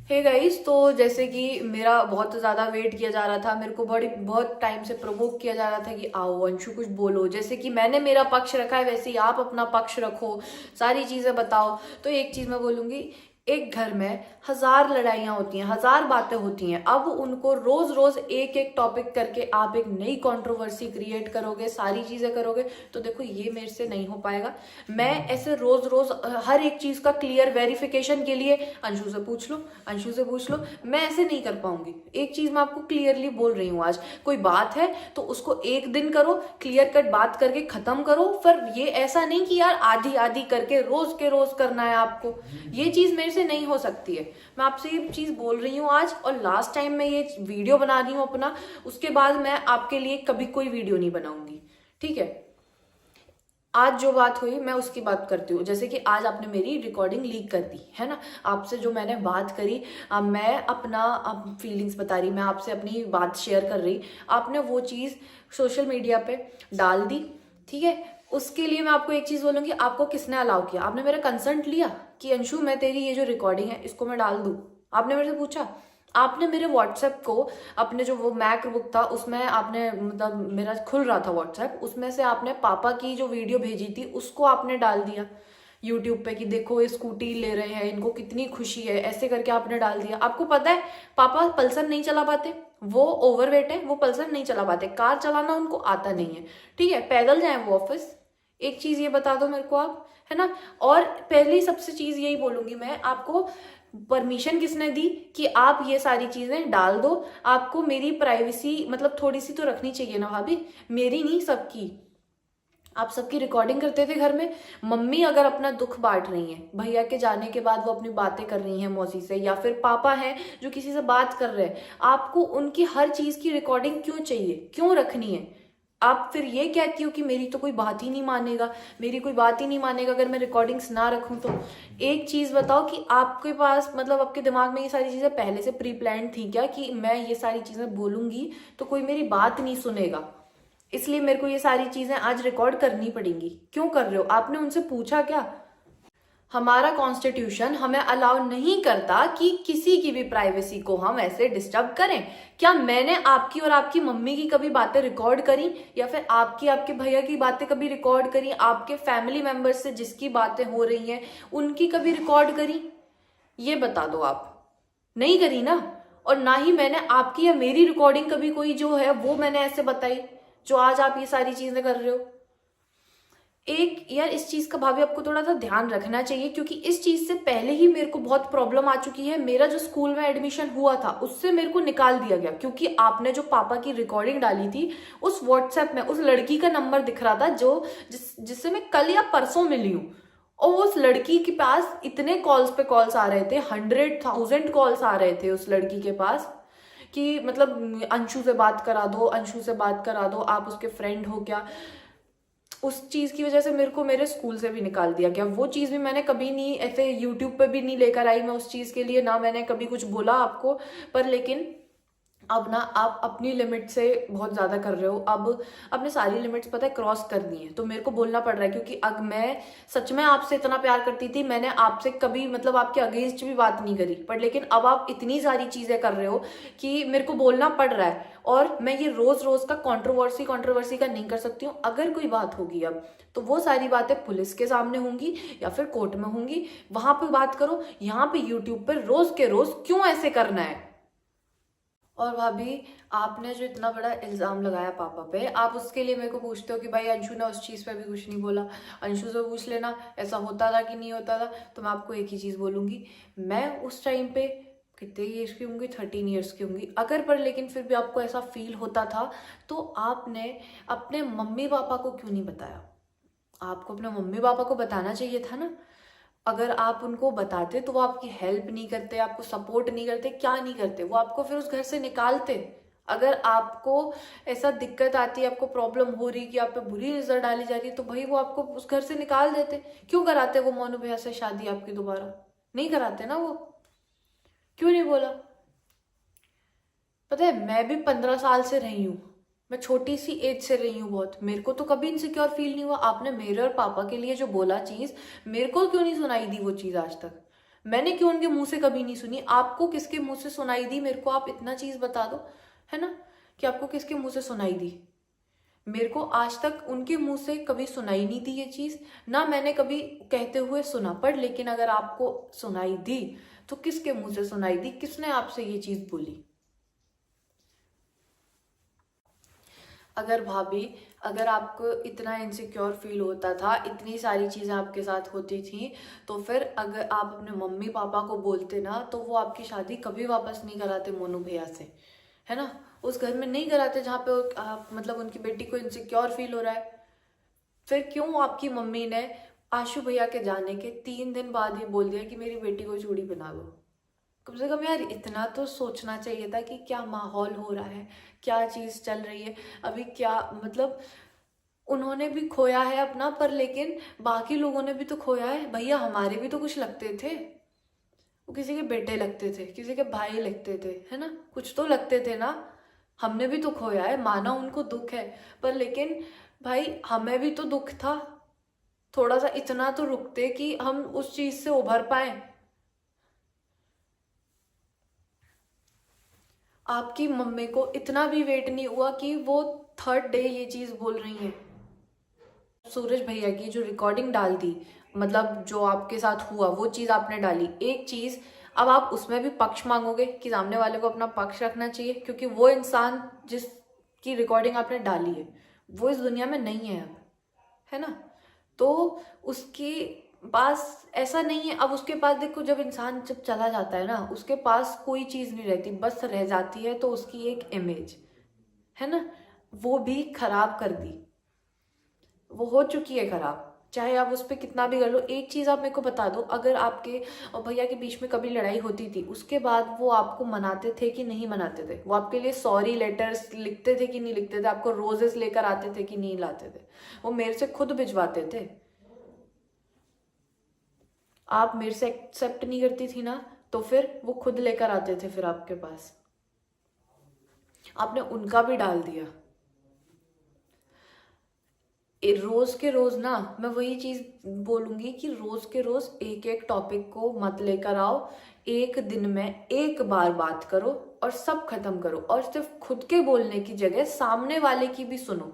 Hey guys, तो जैसे कि मेरा बहुत ज़्यादा वेट किया जा रहा था, मेरे को बहुत टाइम से प्रोवोक किया जा रहा था कि आओ अंशु कुछ बोलो। जैसे कि मैंने मेरा पक्ष रखा है, वैसे ही आप अपना पक्ष रखो, सारी चीज़ें बताओ। तो एक चीज़ मैं बोलूँगी, एक घर में हजार लड़ाइयाँ होती हैं, हजार बातें होती हैं। अब उनको रोज रोज एक एक टॉपिक करके आप एक नई कंट्रोवर्सी क्रिएट करोगे, सारी चीजें करोगे, तो देखो ये मेरे से नहीं हो पाएगा। मैं ऐसे रोज रोज हर एक चीज का क्लियर वेरिफिकेशन के लिए अंशु से पूछ लो, अंशु से पूछ लो, मैं ऐसे नहीं कर पाऊंगी। एक चीज मैं आपको क्लियरली बोल रही हूँ, आज कोई बात है तो उसको एक दिन करो, क्लियर कट बात करके खत्म करो। फिर ये ऐसा नहीं कि यार आधी आधी करके रोज के रोज करना है आपको, ये चीज मेरे से नहीं हो सकती है। मैं आपसे ये चीज बोल रही हूँ आज, और लास्ट टाइम मैं ये वीडियो बना रही हूँ अपना, उसके बाद मैं आपके लिए कभी कोई वीडियो नहीं बनाऊंगी, ठीक है। आज जो बात हुई मैं उसकी बात करती हूँ। जैसे कि आज आपने मेरी रिकॉर्डिंग लीक कर दी है ना, आपसे जो मैंने बात करी, मैं अपना अब फीलिंग्स बता रही, मैं आपसे अपनी बात शेयर कर रही, आपने वो चीज़ सोशल मीडिया पे डाल दी, ठीक है। उसके लिए मैं आपको एक चीज़ बोलूँगी, आपको किसने अलाउ किया? आपने मेरा कंसेंट लिया कि अंशु मैं तेरी ये जो रिकॉर्डिंग है इसको मैं डाल दूँ? आपने मेरे से पूछा? आपने मेरे व्हाट्सएप को, अपने जो वो मैकबुक था उसमें आपने, मतलब मेरा खुल रहा था व्हाट्सएप, उसमें से आपने पापा की जो वीडियो भेजी थी उसको आपने डाल दिया यूट्यूब पे कि देखो ये स्कूटी ले रहे हैं, इनको कितनी खुशी है, ऐसे करके आपने डाल दिया। आपको पता है पापा पल्सर नहीं चला पाते, वो ओवरवेट है, वो पल्सर नहीं चला पाते, कार चलाना उनको आता नहीं है, ठीक है, पैदल जाए वो ऑफिस। एक चीज ये बता दो मेरे को आप, है ना। और पहली सबसे चीज यही बोलूंगी मैं आपको, परमिशन किसने दी कि आप ये सारी चीजें डाल दो? आपको मेरी प्राइवेसी मतलब थोड़ी सी तो रखनी चाहिए ना भाभी, मेरी नहीं सबकी। आप सबकी रिकॉर्डिंग करते थे घर में। मम्मी अगर अपना दुख बांट रही हैं, भैया के जाने के बाद वो अपनी बातें कर रही हैं मौसी से, या फिर पापा हैं जो किसी से बात कर रहे हैं, आपको उनकी हर चीज की रिकॉर्डिंग क्यों चाहिए, क्यों रखनी है? आप फिर ये कहती हो कि मेरी तो कोई बात ही नहीं मानेगा, मेरी कोई बात ही नहीं मानेगा अगर मैं रिकॉर्डिंग्स ना रखूं तो। एक चीज बताओ कि आपके पास, मतलब आपके दिमाग में ये सारी चीजें पहले से प्री प्लान थी क्या कि मैं ये सारी चीजें बोलूंगी तो कोई मेरी बात नहीं सुनेगा, इसलिए मेरे को ये सारी चीजें आज रिकॉर्ड करनी पड़ेंगी? क्यों कर रहे हो? आपने उनसे पूछा क्या? हमारा कॉन्स्टिट्यूशन हमें अलाउ नहीं करता कि किसी की भी प्राइवेसी को हम ऐसे डिस्टर्ब करें। क्या मैंने आपकी और आपकी मम्मी की कभी बातें रिकॉर्ड करी, या फिर आपकी आपके भैया की बातें कभी रिकॉर्ड करी? आपके फैमिली मेंबर्स से जिसकी बातें हो रही हैं उनकी कभी रिकॉर्ड करी? ये बता दो आप। नहीं करी ना। और ना ही मैंने आपकी या मेरी रिकॉर्डिंग कभी कोई जो है वो मैंने ऐसे बताई जो आज आप ये सारी चीजें कर रहे हो। एक यार इस चीज का भाभी आपको थोड़ा सा ध्यान रखना चाहिए, क्योंकि इस चीज से पहले ही मेरे को बहुत प्रॉब्लम आ चुकी है। मेरा जो स्कूल में एडमिशन हुआ था उससे मेरे को निकाल दिया गया, क्योंकि आपने जो पापा की रिकॉर्डिंग डाली थी उस व्हाट्सएप में उस लड़की का नंबर दिख रहा था जो जिससे मैं कल या परसों मिली हूँ। और उस लड़की के पास इतने कॉल्स पे कॉल्स आ रहे थे, 100,000 कॉल्स आ रहे थे उस लड़की के पास कि मतलब अंशु से बात करा दो, अंशु से बात करा दो, आप उसके फ्रेंड हो क्या। उस चीज की वजह से मेरे को मेरे स्कूल से भी निकाल दिया गया। वो चीज भी मैंने कभी नहीं ऐसे यूट्यूब पे भी नहीं लेकर आई मैं उस चीज के लिए, ना मैंने कभी कुछ बोला आपको। पर लेकिन अब ना आप अपनी लिमिट से बहुत ज्यादा कर रहे हो। अब आपने सारी लिमिट्स पता है क्रॉस कर दी है, तो मेरे को बोलना पड़ रहा है, क्योंकि अब मैं सच में आपसे इतना प्यार करती थी, मैंने आपसे कभी मतलब आपके अगेंस्ट भी बात नहीं करी, पर लेकिन अब आप इतनी सारी चीजें कर रहे हो कि मेरे को बोलना पड़ रहा है। और मैं ये रोज रोज का कंट्रोवर्सी का नहीं कर सकती हूँ। अगर कोई बात होगी अब, तो वो सारी बातें पुलिस के सामने होंगी या फिर कोर्ट में होंगी, वहां पे बात करो। यहाँ पे यूट्यूब पर रोज के रोज क्यों ऐसे करना है? और भाभी, आपने जो इतना बड़ा इल्जाम लगाया पापा पे, आप उसके लिए मेरे को पूछते हो कि भाई अंशु ने उस चीज पे भी कुछ नहीं बोला, अंशु से पूछ लेना ऐसा होता था कि नहीं होता था। तो मैं आपको एक ही चीज बोलूंगी, मैं उस टाइम पे कितने ईयर्स की होंगी, 13 ईयर्स की होंगी अगर, पर लेकिन फिर भी आपको ऐसा फील होता था तो आपने अपने मम्मी पापा को क्यों नहीं बताया? आपको अपने मम्मी पापा को बताना चाहिए था ना। अगर आप उनको बताते तो वो आपकी हेल्प नहीं करते, आपको सपोर्ट नहीं करते, क्या नहीं करते, वो आपको फिर उस घर से निकालते। अगर आपको ऐसा दिक्कत आती है, आपको प्रॉब्लम हो रही कि आप पे बुरी नजर डाली जा रही है, तो भाई वो आपको उस घर से निकाल देते। क्यों कराते वो मोनू भैया से शादी आपकी दोबारा? नहीं कराते ना वो। क्यों नहीं बोला? पता है मैं भी 15 साल से रही हूँ, मैं छोटी सी एज से रही हूँ बहुत, मेरे को तो कभी इनसिक्योर फील नहीं हुआ। आपने मेरे और पापा के लिए जो बोला चीज, मेरे को क्यों नहीं सुनाई दी वो चीज आज तक? मैंने क्यों उनके मुंह से कभी नहीं सुनी? आपको किसके मुंह से सुनाई दी? मेरे को आप इतना चीज बता दो, है ना, कि आपको किसके मुंह से सुनाई दी? मेरे को आज तक उनके मुंह से कभी सुनाई नहीं दी ये चीज, ना मैंने कभी कहते हुए सुना। पर लेकिन अगर आपको सुनाई दी तो किसके मुंह से सुनाई दी? किसने आपसे ये चीज बोली? अगर भाभी, अगर आपको इतना इनसिक्योर फील होता था, इतनी सारी चीज़ें आपके साथ होती थी, तो फिर अगर आप अपने मम्मी पापा को बोलते ना, तो वो आपकी शादी कभी वापस नहीं कराते मोनू भैया से, है ना। उस घर में नहीं कराते जहाँ पे मतलब उनकी बेटी को इनसिक्योर फील हो रहा है। फिर क्यों आपकी मम्मी ने आशु भैया के जाने के 3 दिन बाद ही बोल दिया कि मेरी बेटी को चूड़ी पहना दो? कम से कम यार इतना तो सोचना चाहिए था कि क्या माहौल हो रहा है, क्या चीज चल रही है अभी, क्या मतलब उन्होंने भी खोया है अपना, पर लेकिन बाकी लोगों ने भी तो खोया है। भैया हमारे भी तो कुछ लगते थे, वो किसी के बेटे लगते थे, किसी के भाई लगते थे, है ना, कुछ तो लगते थे ना। हमने भी तो खोया है, माना उनको दुख है, पर लेकिन भाई हमें भी तो दुख था। थोड़ा सा इतना तो रुकते कि हम उस चीज से उभर पाए। आपकी मम्मी को इतना भी वेट नहीं हुआ कि वो 3rd डे ये चीज बोल रही हैं। सूरज भैया की जो रिकॉर्डिंग डाल दी, मतलब जो आपके साथ हुआ वो चीज आपने डाली, एक चीज, अब आप उसमें भी पक्ष मांगोगे कि सामने वाले को अपना पक्ष रखना चाहिए, क्योंकि वो इंसान जिसकी रिकॉर्डिंग आपने डाली है वो इस दुनिया में नहीं है अब, है ना। तो उसके पास ऐसा नहीं है, अब उसके पास देखो, जब इंसान जब चला जाता है ना, उसके पास कोई चीज नहीं रहती, बस रह जाती है तो उसकी एक इमेज, है ना, वो भी खराब कर दी, वो हो चुकी है खराब। चाहे आप उस पर कितना भी कर लो। एक चीज आप मेरे को बता दो, अगर आपके और भैया के बीच में कभी लड़ाई होती थी, उसके बाद वो आपको मनाते थे कि नहीं मनाते थे? वो आपके लिए सॉरी लेटर्स लिखते थे कि नहीं लिखते थे? आपको रोजेस लेकर आते थे कि नहीं लाते थे? वो मेरे से खुद भिजवाते थे। आप मेरे से एक्सेप्ट नहीं करती थी ना, तो फिर वो खुद लेकर आते थे फिर आपके पास। आपने उनका भी डाल दिया। रोज के रोज ना, मैं वही चीज बोलूंगी कि रोज के रोज एक एक टॉपिक को मत लेकर आओ। एक दिन में एक बार बात करो और सब खत्म करो, और सिर्फ खुद के बोलने की जगह सामने वाले की भी सुनो,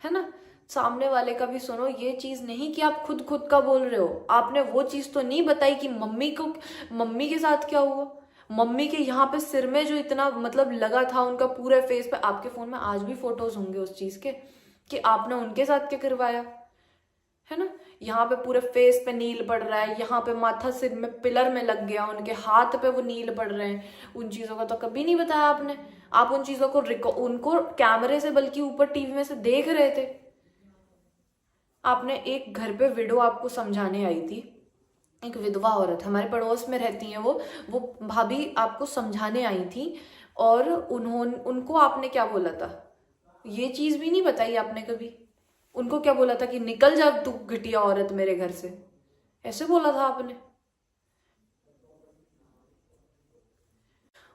है ना। सामने वाले का भी सुनो। ये चीज नहीं कि आप खुद खुद का बोल रहे हो। आपने वो चीज तो नहीं बताई कि मम्मी के साथ क्या हुआ। मम्मी के यहाँ पे सिर में जो इतना मतलब लगा था उनका पूरे फेस पे, आपके फोन में आज भी फोटोज होंगे उस चीज के, कि आपने उनके साथ क्या करवाया, है ना। यहाँ पे पूरे फेस पे नील पड़ रहा है, यहाँ पे माथा सिर में पिलर में लग गया, उनके हाथ पे वो नील पड़ रहे हैं। उन चीजों का तो कभी नहीं बताया आपने। आप उन चीजों को उनको कैमरे से बल्कि ऊपर टीवी में से देख रहे थे। आपने एक घर पे विडो आपको समझाने आई थी, एक विधवा औरत हमारे पड़ोस में रहती है, वो भाभी आपको समझाने आई थी, और उनको आपने क्या बोला था? ये चीज भी नहीं बताई आपने कभी। उनको क्या बोला था कि निकल जा तू घटिया औरत मेरे घर से, ऐसे बोला था आपने।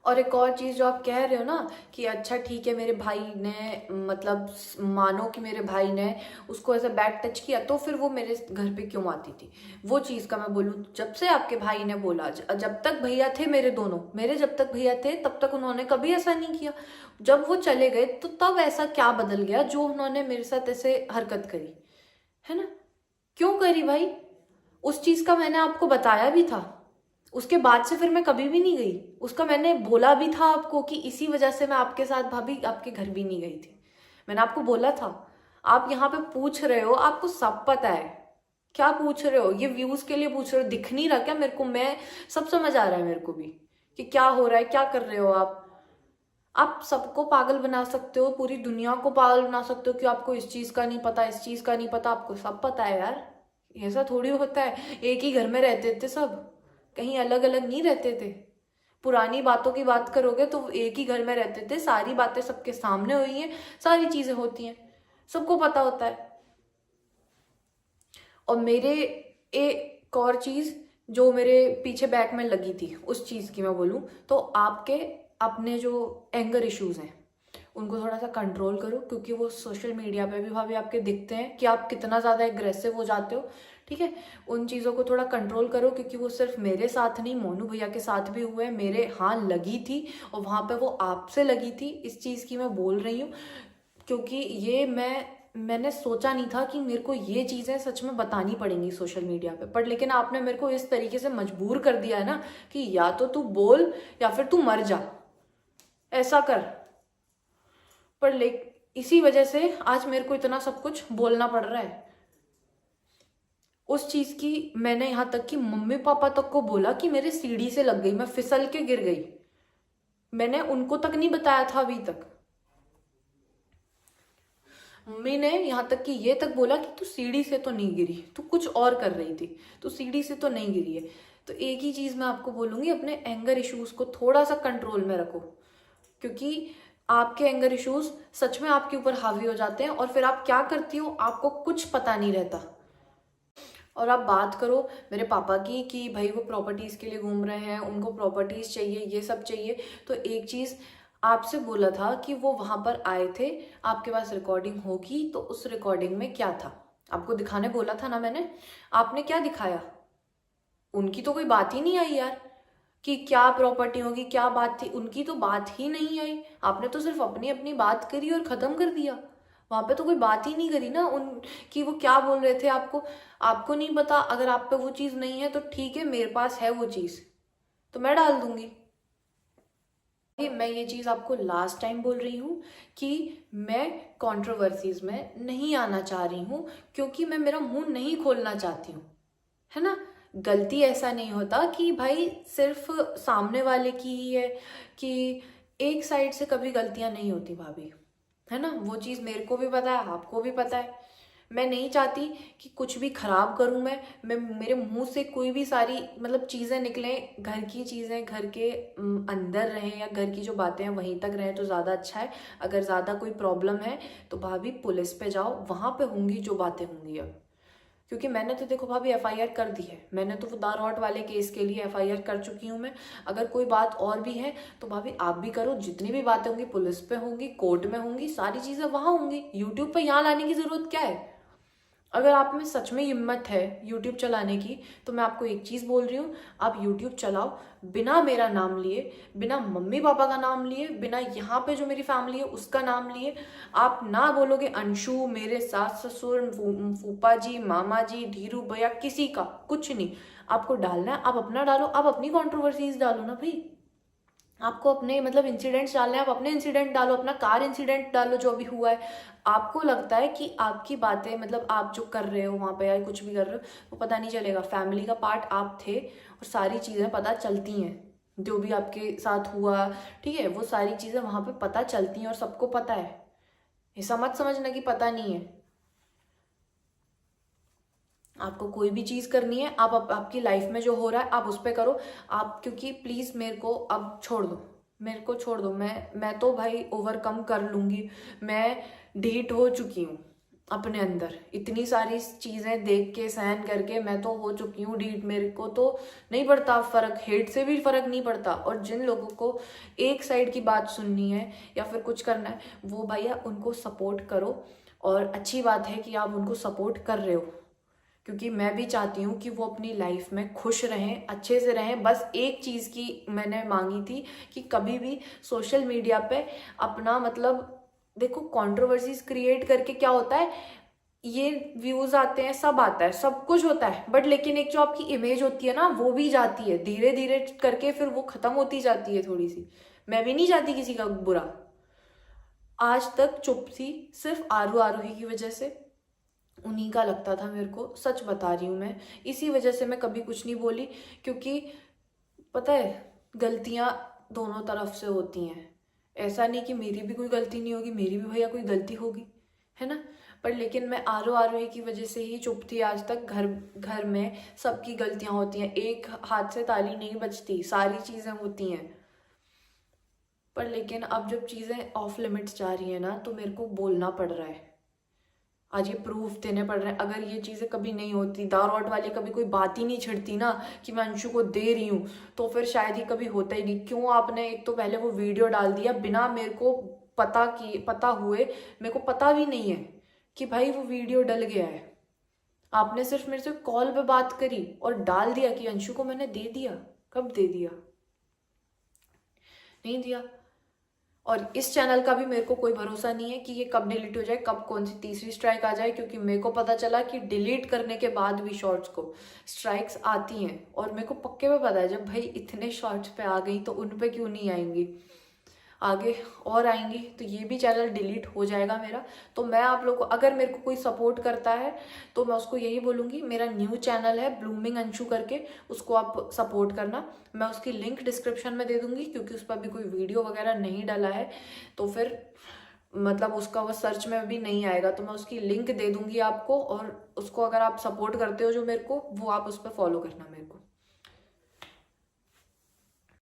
और एक और चीज जो आप कह रहे हो ना कि अच्छा ठीक है, मेरे भाई ने मतलब मानो कि मेरे भाई ने उसको ऐसे बैड टच किया, तो फिर वो मेरे घर पे क्यों आती थी? वो चीज का मैं बोलूं, जब से आपके भाई ने बोला, जब तक भैया थे मेरे दोनों, मेरे जब तक भैया थे तब तक उन्होंने कभी ऐसा नहीं किया। जब वो चले गए तो तब ऐसा क्या बदल गया जो उन्होंने मेरे साथ ऐसे हरकत करी, है ना। क्यों करी भाई? उस चीज का मैंने आपको बताया भी था। उसके बाद से फिर मैं कभी भी नहीं गई। उसका मैंने बोला भी था आपको कि इसी वजह से मैं आपके साथ भाभी आपके घर भी नहीं गई थी। मैंने आपको बोला था। आप यहाँ पे पूछ रहे हो, आपको सब पता है। क्या पूछ रहे हो? ये व्यूज के लिए पूछ रहे हो? दिख नहीं रहा क्या मेरे को? मैं सब समझ आ रहा है मेरे को भी कि क्या हो रहा है, क्या कर रहे हो आप। आप सबको पागल बना सकते हो, पूरी दुनिया को पागल बना सकते हो कि आपको इस चीज का नहीं पता, इस चीज का नहीं पता। आपको सब पता है यार, ऐसा थोड़ी होता है। एक ही घर में रहते थे सब, कहीं अलग अलग नहीं रहते थे। पुरानी बातों की बात करोगे तो एक ही घर में रहते थे, सारी बातें सबके सामने हुई हैं, सारी चीजें होती हैं, सबको पता होता है। और मेरे एक और चीज जो मेरे पीछे बैक में लगी थी, उस चीज की मैं बोलूं तो आपके अपने जो एंगर इश्यूज हैं उनको थोड़ा सा कंट्रोल करो, क्योंकि वो सोशल मीडिया पे भी भाभी आपके दिखते हैं कि आप कितना ज्यादा एग्रेसिव हो जाते हो। ठीक है, उन चीज़ों को थोड़ा कंट्रोल करो, क्योंकि वो सिर्फ मेरे साथ नहीं, मोनू भैया के साथ भी हुआ है। मेरे हाँ लगी थी, और वहाँ पे वो आपसे लगी थी, इस चीज़ की मैं बोल रही हूँ। क्योंकि ये मैंने सोचा नहीं था कि मेरे को ये चीज़ें सच में बतानी पड़ेंगी सोशल मीडिया पे, पर लेकिन आपने मेरे को इस तरीके से मजबूर कर दिया है ना कि या तो तू बोल या फिर तू मर जा, ऐसा कर। पर ले इसी वजह से आज मेरे को इतना सब कुछ बोलना पड़ रहा है। उस चीज़ की मैंने यहाँ तक कि मम्मी पापा तक को बोला कि मेरे सीढ़ी से लग गई, मैं फिसल के गिर गई। मैंने उनको तक नहीं बताया था अभी तक। मम्मी ने यहाँ तक कि ये तक बोला कि तू सीढ़ी से तो नहीं गिरी, तू कुछ और कर रही थी, तू सीढ़ी से तो नहीं गिरी है। तो एक ही चीज़ मैं आपको बोलूँगी, अपने एंगर इश्यूज़ को थोड़ा सा कंट्रोल में रखो, क्योंकि आपके एंगर इश्यूज़ सच में आपके ऊपर हावी हो जाते हैं, और फिर आप क्या करती हो आपको कुछ पता नहीं रहता। और आप बात करो मेरे पापा की कि भाई वो प्रॉपर्टीज़ के लिए घूम रहे हैं, उनको प्रॉपर्टीज़ चाहिए, ये सब चाहिए। तो एक चीज़ आपसे बोला था कि वो वहाँ पर आए थे, आपके पास रिकॉर्डिंग होगी, तो उस रिकॉर्डिंग में क्या था आपको दिखाने बोला था ना मैंने, आपने क्या दिखाया? उनकी तो कोई बात ही नहीं आई यार, कि क्या प्रॉपर्टी होगी, क्या बात थी, उनकी तो बात ही नहीं आई। आपने तो सिर्फ अपनी अपनी बात करी और ख़त्म कर दिया। वहाँ पे तो कोई बात ही नहीं करी ना उन कि वो क्या बोल रहे थे। आपको नहीं पता, अगर आप पे वो चीज़ नहीं है तो ठीक है, मेरे पास है वो चीज़, तो मैं डाल दूंगी। मैं ये चीज़ आपको लास्ट टाइम बोल रही हूँ कि मैं कंट्रोवर्सीज में नहीं आना चाह रही हूँ, क्योंकि मैं मेरा मुंह नहीं खोलना चाहती हूँ, है ना। गलती ऐसा नहीं होता कि भाई सिर्फ सामने वाले की ही है, कि एक साइड से कभी गलतियां नहीं होती भाभी, है ना। वो चीज़ मेरे को भी पता है, आपको भी पता है। मैं नहीं चाहती कि कुछ भी खराब करूं मैं मेरे मुंह से कोई भी सारी मतलब चीज़ें निकलें, घर की चीज़ें घर के अंदर रहें, या घर की जो बातें हैं वहीं तक रहें तो ज़्यादा अच्छा है। अगर ज़्यादा कोई प्रॉब्लम है तो भाभी पुलिस पे जाओ, वहाँ पे होंगी जो बातें होंगी अब। क्योंकि मैंने तो देखो भाभी एफआईआर कर दी है, मैंने तो वो दारहट वाले केस के लिए एफआईआर कर चुकी हूँ मैं। अगर कोई बात और भी है तो भाभी आप भी करो, जितनी भी बातें होंगी पुलिस पे होंगी, कोर्ट में होंगी, सारी चीज़ें वहाँ होंगी। यूट्यूब पे यहाँ लाने की ज़रूरत क्या है? अगर आप में सच में हिम्मत है यूट्यूब चलाने की, तो मैं आपको एक चीज़ बोल रही हूँ, आप यूट्यूब चलाओ बिना मेरा नाम लिए, बिना मम्मी पापा का नाम लिए, बिना यहाँ पे जो मेरी फैमिली है उसका नाम लिए। आप ना बोलोगे अंशु, मेरे सास ससुर, फूफा जी, मामा जी, धीरू भैया, किसी का कुछ नहीं। आपको डालना है आप अपना डालो, आप अपनी कॉन्ट्रोवर्सीज डालो ना भाई। आपको अपने मतलब इंसिडेंट्स डालने हैं, आप अपने इंसिडेंट डालो, अपना कार इंसिडेंट डालो जो भी हुआ है। आपको लगता है कि आपकी बातें मतलब आप जो कर रहे हो वहाँ पे या कुछ भी कर रहे हो वो पता नहीं चलेगा, फैमिली का पार्ट आप थे और सारी चीज़ें पता चलती हैं, जो भी आपके साथ हुआ, ठीक है, वो सारी चीज़ें वहाँ पे पता चलती हैं और सबको पता है। ऐसा मत समझना कि पता नहीं है। आपको कोई भी चीज़ करनी है, आपकी लाइफ में जो हो रहा है आप उस पर करो आप, क्योंकि प्लीज़ मेरे को अब छोड़ दो, मेरे को छोड़ दो। मैं तो भाई ओवरकम कर लूँगी। मैं ढीठ हो चुकी हूँ अपने अंदर, इतनी सारी चीज़ें देख के सहन करके मैं तो हो चुकी हूँ ढीठ। मेरे को तो नहीं पड़ता फ़र्क, हेट से भी फ़र्क नहीं पड़ता। और जिन लोगों को एक साइड की बात सुननी है या फिर कुछ करना है, वो भैया उनको सपोर्ट करो। और अच्छी बात है कि आप उनको सपोर्ट कर रहे हो, क्योंकि मैं भी चाहती हूँ कि वो अपनी लाइफ में खुश रहें, अच्छे से रहें। बस एक चीज़ की मैंने मांगी थी कि कभी भी सोशल मीडिया पे अपना मतलब देखो कंट्रोवर्सीज क्रिएट करके क्या होता है, ये व्यूज आते हैं, सब आता है, सब कुछ होता है, बट लेकिन एक जो आपकी इमेज होती है ना वो भी जाती है धीरे धीरे करके, फिर वो खत्म होती जाती है थोड़ी सी। मैं भी नहीं चाहती किसी का बुरा। आज तक चुप थी सिर्फ आरू आरोही की वजह से, उन्हीं का लगता था मेरे को, सच बता रही हूँ मैं। इसी वजह से मैं कभी कुछ नहीं बोली, क्योंकि पता है गलतियाँ दोनों तरफ से होती हैं। ऐसा नहीं कि मेरी भी कोई गलती नहीं होगी, मेरी भी भैया कोई गलती होगी, है ना। पर लेकिन मैं आरो आरोही की वजह से ही चुप थी आज तक। घर घर में सबकी गलतियाँ होती हैं, एक हाथ से ताली नहीं बजती, सारी चीज़ें होती हैं। पर लेकिन अब जब चीज़ें ऑफ लिमिट्स जा रही हैं ना, तो मेरे को बोलना पड़ रहा है, आज ये प्रूफ देने पड़ रहे हैं। अगर ये चीज़ें कभी नहीं होती, दारौट वाली कभी कोई बात ही नहीं छिड़ती ना कि मैं अंशु को दे रही हूँ, तो फिर शायद ही कभी होता ही नहीं। क्यों आपने एक तो पहले वो वीडियो डाल दिया बिना मेरे को पता हुए, मेरे को पता भी नहीं है कि भाई वो वीडियो डल गया है। आपने सिर्फ मेरे से कॉल पे बात करी और डाल दिया कि अंशु को मैंने दे दिया। कब दे दिया? नहीं दिया। और इस चैनल का भी मेरे को कोई भरोसा नहीं है कि ये कब डिलीट हो जाए, कब कौन सी तीसरी स्ट्राइक आ जाए, क्योंकि मेरे को पता चला कि डिलीट करने के बाद भी शॉर्ट्स को स्ट्राइक्स आती हैं। और मेरे को पक्के में पता है जब भाई इतने शॉर्ट्स पे आ गई तो उन पे क्यों नहीं आएंगी, आगे और आएंगी। तो ये भी चैनल डिलीट हो जाएगा मेरा। तो मैं आप लोगों को, अगर मेरे को कोई सपोर्ट करता है तो मैं उसको यही बोलूँगी, मेरा न्यू चैनल है ब्लूमिंग अंशु करके, उसको आप सपोर्ट करना। मैं उसकी लिंक डिस्क्रिप्शन में दे दूँगी, क्योंकि उस पर भी कोई वीडियो वगैरह नहीं डाला है तो फिर मतलब उसका वो सर्च में भी नहीं आएगा। तो मैं उसकी लिंक दे दूँगी आपको, और उसको अगर आप सपोर्ट करते हो जो मेरे को, वो आप उस पर फॉलो करना मेरे को।